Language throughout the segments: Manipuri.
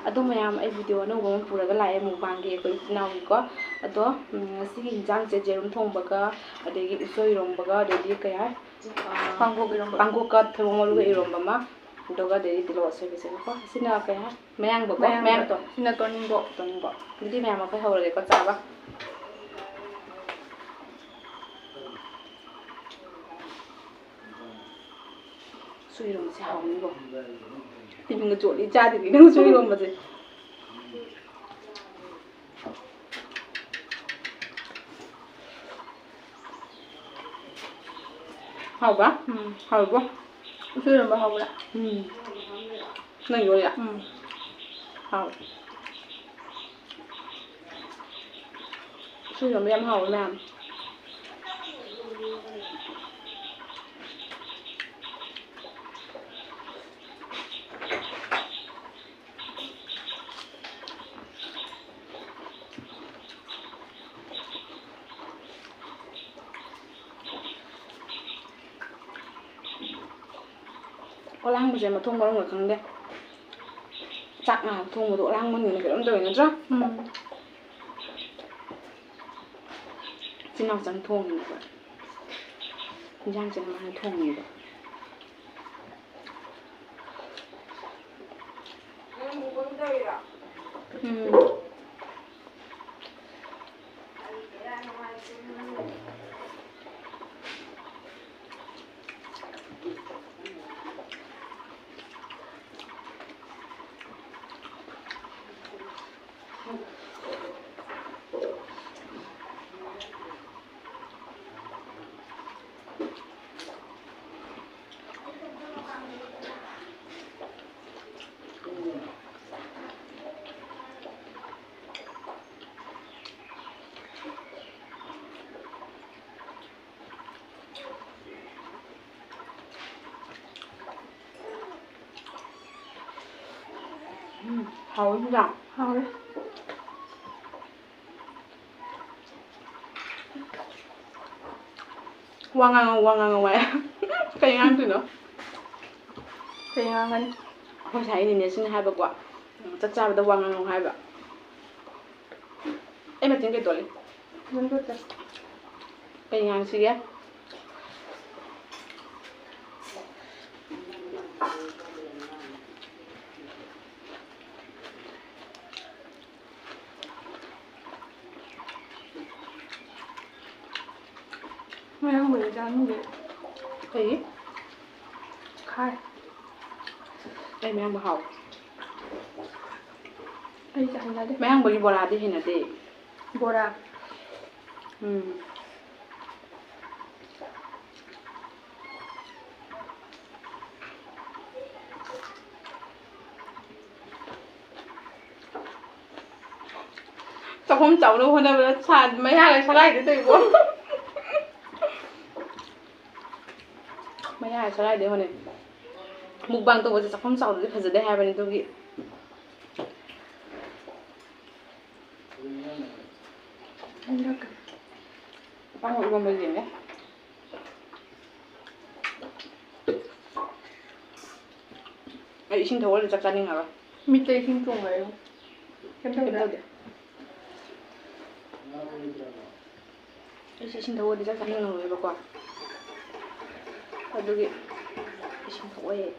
ꯑꯗꯣ ꯃꯌꯥꯝ ꯑꯩ ꯚꯤꯗꯤꯑꯣ ꯑꯅꯧꯕ ꯑꯃ ꯄꯨꯔꯒ ꯂꯥꯛꯑꯦ ꯃꯨꯛꯕꯥꯡꯒꯤ ꯑꯩꯈꯣꯏ ꯏꯆꯤꯟꯅꯥꯎꯒꯤꯀꯣ ꯑꯗꯣ ꯉꯁꯤꯒꯤ ꯏꯟꯖꯥꯡꯁꯦ ꯖꯦꯔꯨꯝ ꯊꯣꯡꯕꯒ ꯑꯗꯒꯤ ꯎꯁꯣꯏ ꯏꯔꯣꯝꯕꯒ ꯑꯗꯒꯤ ꯀꯩ ꯍꯥꯏ ꯄꯥꯡꯈꯣꯛꯀ ꯊꯩꯕꯣꯡ ꯃꯔꯨꯒ ꯏꯔꯣꯝꯕ ꯑꯃ ꯑꯗꯨꯒ ꯑꯗꯩꯗꯤ ꯇꯤꯜꯍꯧ ꯑꯁꯣꯏꯕꯁꯤꯒꯀꯣ ꯁꯤꯅ ꯀꯩ ꯍꯥꯏ ꯃꯌꯥꯡꯗꯣ ꯁꯤꯅ ꯇꯣꯅꯤꯡꯕꯣꯛ ꯑꯗꯨꯗꯤ ꯃꯌꯥꯝ ꯑꯩꯈꯣꯏ ꯍꯧꯔꯒꯦꯀꯣ ꯆꯥꯕ ꯎꯁꯣꯏ ꯏꯔꯣꯝꯕꯁꯦ ꯍꯥꯎꯅꯤꯀꯣ ꯇꯤꯟꯒ ꯆꯣꯠꯂꯤ ꯆꯥꯗ꯭ꯔꯤ ꯅꯪ ꯎꯁꯣꯏ ꯏꯔꯣꯝꯕꯁꯦ ꯍꯥꯎꯕ꯭ꯔꯥ? ꯍꯥꯎꯕ꯭ꯔꯣ? ꯎꯁꯣꯏ ꯏꯔꯣꯝꯕ ꯍꯥꯎꯕ꯭ꯔꯥ? ꯅꯪ ꯌꯣꯜꯂꯤ야? ꯍꯥꯎꯋꯦ ꯎꯁꯣꯏ ꯏꯔꯣꯝꯕ ꯌꯥꯝ ꯍꯥꯎꯋꯦ ꯃꯌꯥꯝ ꯑꯣꯂꯥꯡꯕꯁꯦ ꯃꯊꯣꯡ ꯃꯔꯝꯒ ꯈꯪꯗꯦ ꯆꯥꯛ ꯉꯥꯏꯍꯥꯛ ꯊꯣꯡꯕꯗꯣ ꯑꯣꯂꯥꯡꯕꯅꯤꯅ ꯀꯩꯅꯣꯝ ꯇꯧꯋꯤ ꯅꯠꯇ꯭ꯔꯥ? ꯏꯆꯤꯟ ꯏꯅꯥꯎꯆꯪ ꯊꯣꯡꯉꯤꯅꯦꯕ ꯏꯟꯖꯥꯡꯁꯦ ꯀꯃꯥꯏꯅ ꯊꯣꯡꯉꯦꯕ hầu không rộng hầu đấy quăng ngang ngoài cây ngang từ nữa cây ngang anh hồi thấy thì xin hai bậc quả chắc chắn là quăng ngang hai bậc em mà tiếng cái tuổi dân tốt rồi cây ngang xí á mày không bị ra như vậy gì khai em ăn bò hầu ai chẳng ra đấy mấy ăn bò bò là đi hình là gì bò đà sao không chậu đâu hôm nay nó sàn mấy hai cái slide để tìm quá mấy hai slide để hôm nay mukbang tôi chắc không chậu được phải giờ đây hai bên tôi nghĩ anh được bác hội gồm bao nhiêu nhé ấy xin thấu là chắc chắn hả mít tây xin trùng vậy không em đâu đấy ấy xin thấu thì chắc chắn rồi bà quả 어떻게 xin thấu ấy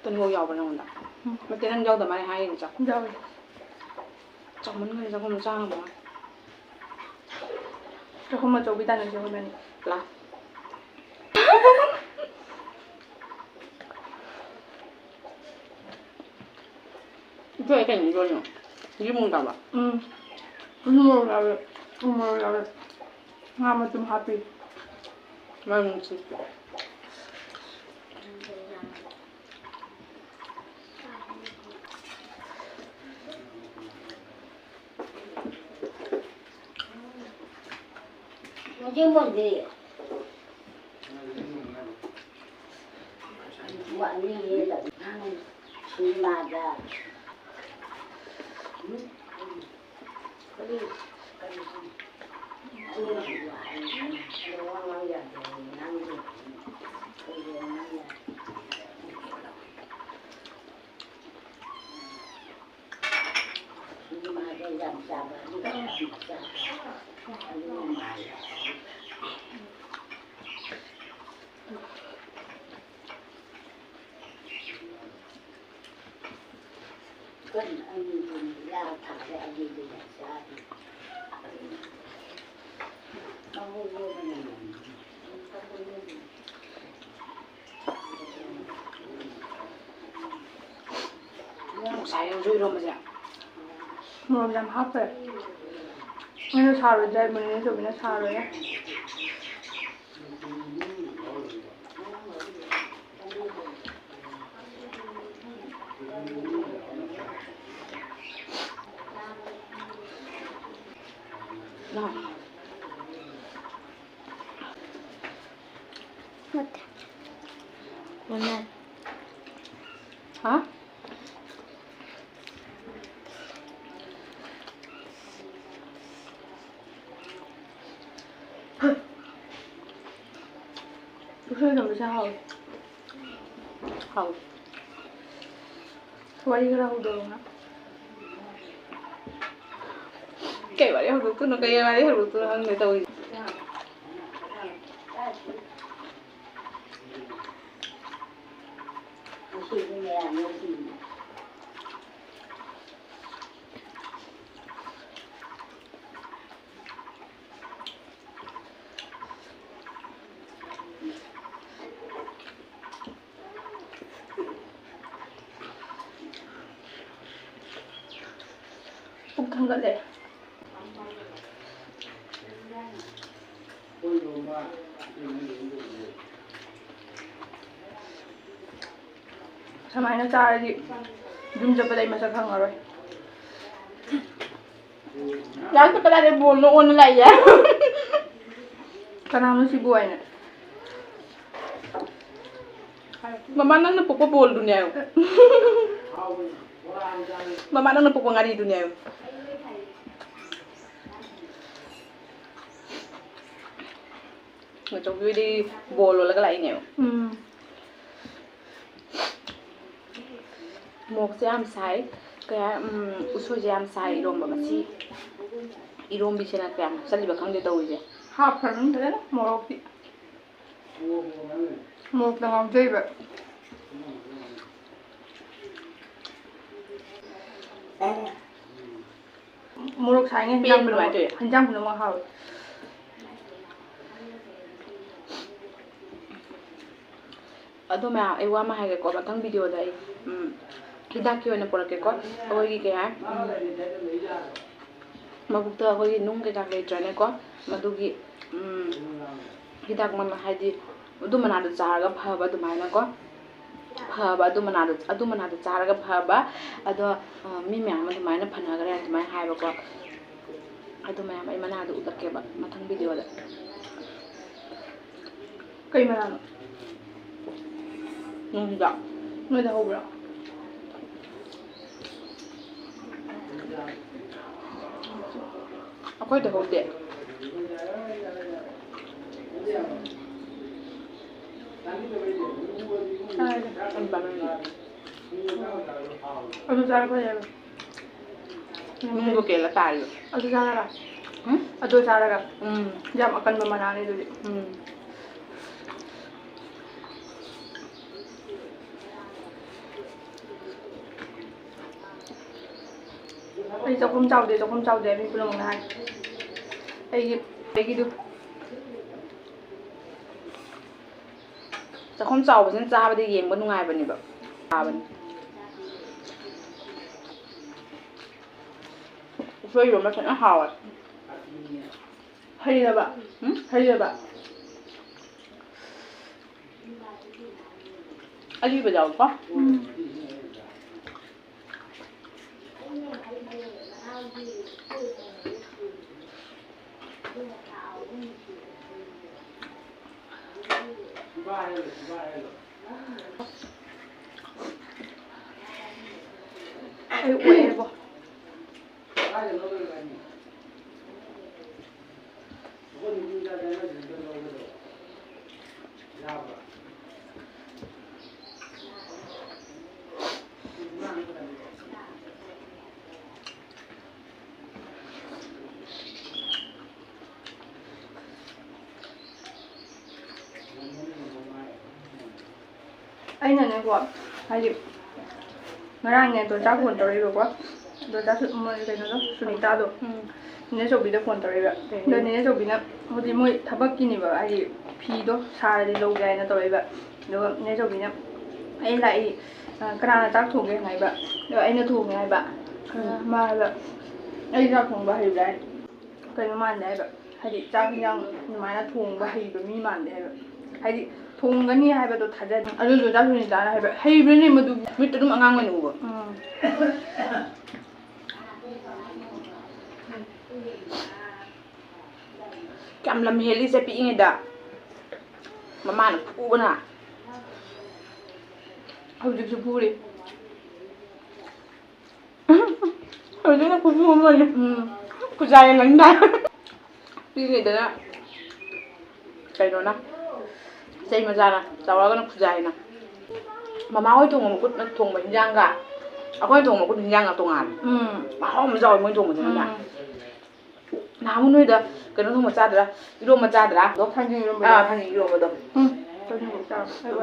tuần ngô dầu vào lòng đó mà cái ăn dầu tầm ai hay chắc rồi chắc muốn người sao không sao mà cho không mà chỗ bị tan rồi mình là cái cảnh gì rồi nhỉ cái mông tàu à đúng rồi ꯃꯣꯔꯣꯛ ꯌꯥꯎꯔꯦ ꯉꯥ ꯃꯆꯨꯝ ꯍꯥꯞꯄꯤ ꯃꯔꯝꯁꯤ Mungkin mau dia. Buat ni dia tak tahu. Cuma ada. Kan anh ra thả ra anh đi để xa đi. Không vô vô mà này. Không vô vô. Saya yang jujur macam. ꯃꯣꯔꯣꯛ ꯌꯥꯝ ꯍꯥꯞꯄꯦ ꯑꯩꯅ ꯁꯥꯔꯣꯏꯗ꯭ꯔꯥ ꯍꯥꯏꯕꯅꯤꯅ ꯆꯧꯕꯤꯅ ꯁꯥꯔꯣꯏꯌꯦ Nah. Mana? Hah? 우선이 너무 하고 Hầu. 소화리가 하고 들어오나? Kể bảo đi học được tôi nó cây bảo đi học được tôi ăn người tôi. 푹 담가래 ꯁꯨꯃꯥꯏꯅ ꯆꯥꯔꯗꯤ ꯌꯨꯝ ꯆꯠꯄꯗ ꯑꯩ ꯃꯁꯛ ꯈꯪꯉꯔꯣꯏ Lát tôi cái đây buồn nó ôn lại vậy. ꯀꯅꯥꯅꯣ ꯁꯤꯕꯨ ꯍꯥꯏꯅ Mama nang napupubol dunia. Mama nang napupangari dunia. Người trong vui đi bồ rồi là cái lại nhỉ? Một jam sai, cái uso jam sai irom mà chị irom bị chena cái sao đi bakang đi đâu vậy? 하프는 그래? 모로피 모로랑 제이베 모로 사이에 한 장 분만 하고 Ado mà ai qua mà hay cái có bakang video đây, kita kêu anh por cái có, tôi đi cái hả? Mà cũng tôi tôi nung cái cái trà này có, mà tôi kita mà hay đi, tôi mà nãy giờ cái phở ba tôi mà nó có, phở ba tôi mà nãy giờ cái phở ba, ado mi mẹ mà tôi mà nó phở cái này tôi mà hay ba có, ado mẹ mà nãy tôi utak cái ba, mà thằng video đấy, cái mà làm dạ, người ta hầu rồi Aku udah hobi. Aduh cara apa ya? Munggu kela tayo. Aduh cara apa? Aduh cara apa? Jam akan memanani dulu. Đây 조금 짜오대 mình 불러 먹는 한. 애기도 Chắc không giàu mà ra bên đi bên ngoài bên này bảo. Bên. Rồi nó sẽ nó hào. ꯍꯩꯔꯕ ꯍꯩꯔꯕ ꯑꯔꯤꯕ ꯌꯥꯎꯀꯣ ꯑꯩ ꯑꯣꯏꯌꯦꯕꯣ ꯑꯩꯅꯅꯦꯀꯣ ꯍꯥꯏꯗꯤ ꯉꯔꯥꯡꯅꯦ ꯗꯣꯟꯆꯥ ꯐꯣꯟ ꯇꯧꯔꯛꯏꯕꯀꯣ ꯗꯣꯟꯆꯥ ꯀꯩꯅꯣꯗꯣ ꯁꯨꯅꯤꯇꯥꯗꯣ ꯅꯦꯅꯦ ꯆꯧꯕꯤꯗ ꯐꯣꯟ ꯇꯧꯔꯛꯏꯕ ꯑꯗꯣ ꯅꯦꯅꯦ ꯆꯧꯕꯤꯅ ꯍꯧꯖꯤꯛ ꯃꯣꯏ ꯊꯕꯛꯀꯤꯅꯦꯕ ꯍꯥꯏꯗꯤ ꯐꯤꯗꯣ ꯁꯥꯔꯗꯤ ꯂꯧꯒꯦ ꯍꯥꯏꯅ ꯇꯧꯔꯛꯏꯕ ꯑꯗꯨꯒ ꯅꯦꯅꯦ ꯆꯧꯕꯤꯅ ꯑꯩ ꯂꯥꯛꯏ ꯀꯅꯥꯅ ꯆꯥꯛ ꯊꯣꯡꯒꯦ ꯍꯥꯏꯕ ꯑꯗꯨꯒ ꯑꯩꯅ ꯊꯣꯡꯉꯦ ꯍꯥꯏꯕ ꯃꯥ ꯍꯥꯏꯕ ꯑꯩ ꯆꯥꯛ ꯊꯣꯡꯕ ꯍꯩꯕ꯭ꯔꯥ ꯍꯥꯏ ꯀꯩꯅꯣ ꯃꯥꯟꯗꯦ ꯍꯥꯏꯕ ꯍꯥꯏꯗꯤ ꯆꯥꯛ ꯌꯦꯟꯖꯥꯡ ꯑꯗꯨꯃꯥꯏꯅ ꯊꯣꯡꯕ ꯍꯩꯕ ꯃꯤ ꯃꯥꯟꯗꯦ ꯍꯥꯏꯕ ꯍꯥꯏꯗꯤ ꯊꯣꯡꯒꯅꯤ ꯍꯥꯏꯕꯗꯣ ꯊꯥꯖꯗꯦ ꯑꯗꯨꯁꯨ ꯆꯥꯛ ꯊꯣꯡꯅꯤꯇꯥꯅ ꯍꯥꯏꯕ ꯍꯩꯕ꯭ꯔꯅꯦ ꯃꯗꯨꯕꯨ ꯃꯤꯠꯇ ꯑꯗꯨꯝ ꯑꯉꯥꯡ ꯑꯣꯏꯅ ꯎꯕ ꯀꯌꯥꯝ ꯂꯝ ꯍꯦꯜꯂꯤꯁꯦ ꯄꯤꯛꯏꯉꯩꯗ ꯃꯃꯥꯅ ꯐꯨꯕꯅ ꯍꯧꯖꯤꯛꯁꯨ ꯐꯨꯔꯤ ꯍꯧꯖꯤꯛꯅ ꯈꯨꯐꯨ ꯑꯃꯅꯤ ꯈꯨꯖꯥꯏ ꯂꯪꯗꯥ ꯄꯤꯛꯏꯉꯩꯗꯅ ꯀꯩꯅꯣꯅ ꯆꯩ ꯃꯆꯥꯅ ꯆꯥꯎꯔꯒꯅ ꯈꯨꯖꯥꯏꯅ ꯃꯃꯥ ꯍꯣꯏ ꯊꯣꯡꯕ ꯃꯈꯨꯠꯅ ꯊꯣꯡꯕ ꯍꯤꯟꯖꯥꯡꯒ ꯑꯩꯈꯣꯏꯅ ꯊꯣꯡꯕ ꯃꯈꯨꯠ ꯍꯤꯟꯖꯥꯡꯒ ꯇꯣꯡꯉꯥꯜꯂꯦ ꯃꯍꯥꯎ ꯑꯃ ꯌꯥꯎꯋꯦ ꯃꯣꯏ ꯊꯣꯡꯕꯁꯤꯅ ꯅꯍꯥꯟꯃꯨꯛ ꯅꯣꯏꯗ ꯀꯩꯅꯣ ꯊꯣꯡꯕ ꯆꯥꯗ꯭ꯔꯥ ꯏꯔꯣꯝꯕ ꯆꯥꯗ꯭ꯔꯥ ꯊꯥꯡꯖꯤꯡ ꯏꯔꯣꯝꯕ ꯊꯥꯡꯖꯤꯡ ꯏꯔꯣꯝꯕꯗꯣ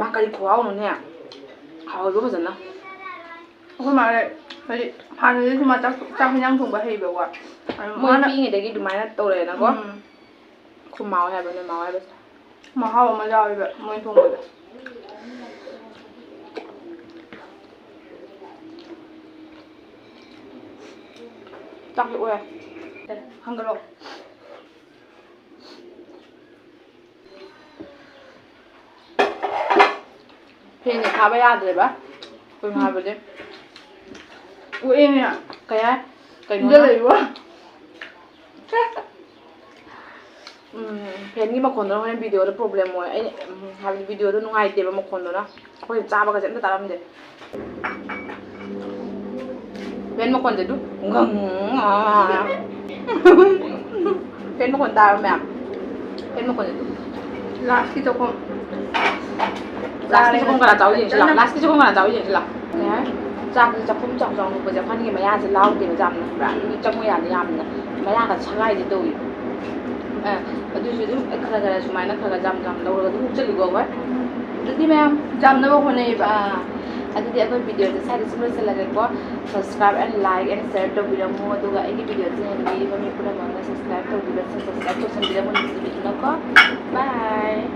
ꯃꯥ ꯀꯔꯤ ꯈꯨꯍꯥꯎꯅꯣꯅꯦ ꯍꯥꯎꯋꯦꯕ ꯐꯖꯅ ꯑꯩꯈꯣꯏ ꯃꯥꯒ ꯍꯥꯏꯗꯤ ꯍꯥꯟꯅꯗꯩꯁꯨ ꯃꯥ ꯆꯥꯛ ꯍꯤꯟꯖꯥꯡ ꯊꯣꯡꯕ ꯍꯩꯕꯀꯣ ꯃꯣꯏ ꯄꯤꯛꯏꯉꯩꯗꯒꯤ ꯑꯗꯨꯃꯥꯏꯅ ꯇꯧꯔꯛꯑꯦꯅꯀꯣ ꯈꯨꯃꯥꯎꯋꯦ ꯍꯥꯏꯕ ꯅꯣꯏ ꯃꯥꯎ ꯍꯥꯏꯕꯁꯦ ꯃꯍꯥꯎ ꯑꯃ ꯌꯥꯎꯋꯦꯕ ꯃꯣꯏ ꯊꯣꯡꯕꯗ ꯆꯥꯛ ꯂꯣꯛꯑꯦ ꯍꯪꯒꯠꯂꯣ ꯐꯦꯟꯁꯦ ꯊꯥꯕ ꯌꯥꯗ꯭ꯔꯦꯕ ꯀꯩꯅꯣ ꯍꯥꯏꯕꯗꯤ ꯑꯣꯛꯑꯦꯅꯦ ꯀꯌꯥ ꯀꯩꯅꯣ ꯂꯩꯕ ꯐꯦꯟꯒꯤ ꯃꯈꯣꯟꯗꯨꯅ ꯍꯣꯔꯦꯟ ꯚꯤꯗꯤꯑꯣꯗ ꯄ꯭ꯔꯣꯕ꯭ꯂꯦꯝ ꯑꯣꯏ ꯑꯩꯅ ꯍꯥꯏꯕꯗꯤ ꯚꯤꯗꯤꯑꯣꯗꯣ ꯅꯨꯡꯉꯥꯏꯇꯦꯕ ꯃꯈꯣꯟꯗꯨꯅ ꯑꯩꯈꯣꯏ ꯆꯥꯕꯒꯁꯦ ꯑꯝꯇ ꯇꯥꯔꯝꯗꯦ ꯐꯦꯟ ꯃꯈꯣꯟꯁꯦ ꯑꯗꯨ ꯐꯦꯟ ꯃꯈꯣꯟ ꯇꯥꯕ ꯃꯌꯥꯝ ꯐꯦꯟ ꯃꯈꯣꯟꯁꯦ ꯑꯗꯨ ꯂꯥꯁꯀꯤ ꯆꯥꯛꯈꯨꯝ ꯂꯥꯁꯀꯤ ꯆꯥꯛꯈꯨꯝ ꯀꯅꯥ ꯆꯥꯎ ꯌꯦꯡꯁꯤ ꯂꯥꯛ ꯂꯥꯁꯀꯤ ꯆꯥꯛꯈꯨꯝ ꯀꯅꯥ ꯆꯥꯎ ꯌꯦꯡꯁꯤ ꯂꯥꯛ ꯆꯥꯛꯁꯦ ꯆꯥꯛꯈꯨꯝ ꯆꯥꯎ ꯆꯥꯎ ꯅꯨꯄꯁꯦ ꯑꯩꯈꯣꯏꯒꯤ ꯃꯌꯥꯁꯦ ꯂꯥꯎꯗꯦꯕ ꯌꯥꯝꯅ ꯈꯪꯕ꯭ꯔꯥ ꯑꯗꯨꯒꯤ ꯆꯪꯉꯨ ꯌꯥꯗꯦ ꯌꯥꯝꯅ ꯃꯌꯥꯒ ꯁꯉꯥꯏꯁꯦ ꯇꯧꯏ ꯑꯗꯨꯁꯨ ꯑꯗꯨꯝ ꯈꯔ ꯈꯔ ꯁꯨꯃꯥꯏꯅ ꯈꯔ ꯖꯥꯝ ꯂꯧꯔꯒ ꯑꯗꯨꯝ ꯍꯨꯞꯆꯜꯂꯤꯀꯣ ꯑꯩꯈꯣꯏ ꯑꯗꯨꯗꯤ ꯃꯌꯥꯝ ꯖꯥꯝꯅꯕ ꯍꯣꯠꯅꯩꯌꯦꯕ ꯑꯗꯨꯗꯤ ꯑꯩꯈꯣꯏ ꯚꯤꯗꯤꯑꯣꯁꯦ ꯁ꯭ꯋꯥꯏꯗ ꯁꯨꯝ ꯂꯣꯏꯁꯤꯜꯂꯒꯦꯀꯣ ꯁꯕꯁꯀ꯭ꯔꯥꯏꯕ ꯑꯦꯟ ꯂꯥꯏꯛ ꯑꯦꯟ ꯁꯤꯌꯔ ꯇꯧꯕꯤꯔꯝꯃꯨ ꯑꯗꯨꯒ ꯑꯩꯒꯤ ꯚꯤꯗꯤꯑꯣꯁꯦ ꯌꯦꯡꯕꯤꯔꯤꯕ ꯃꯤ ꯄꯨꯝꯅꯃꯛꯅ ꯁꯕꯁꯀ꯭ꯔꯥꯏꯕ ꯇꯧꯁꯟꯕꯤꯔꯝꯃꯨ ꯅꯨꯡꯁꯤꯕꯤꯗꯨꯅꯀꯣ ꯕꯥꯏ